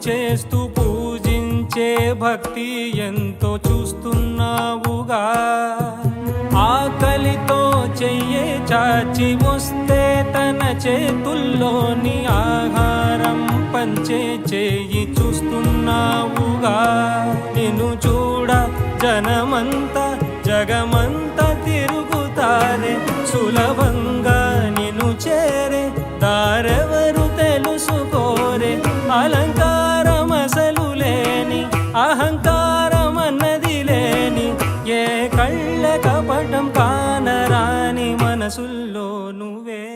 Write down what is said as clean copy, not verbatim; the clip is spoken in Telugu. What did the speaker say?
చేస్తూ పూజించే భక్తి ఎంతో చూస్తున్నావుగా. ఆకలితో చెయ్యే చాచి వస్తే తన చేతుల్లోని ఆహారం పంచే చేయి చూస్తున్నావుగా. నిన్ను చూడ జనమంతా జగమంతా తిరుగుతారే, సులభంగా నిన్ను చేరే దారెవరు తెలుసుకోరే. అలంకారం అసలు లేని అహంకారం అన్నది లేని, ఏ కళ్ళ కపటం కానరాని మనసుల్లో నువ్వే.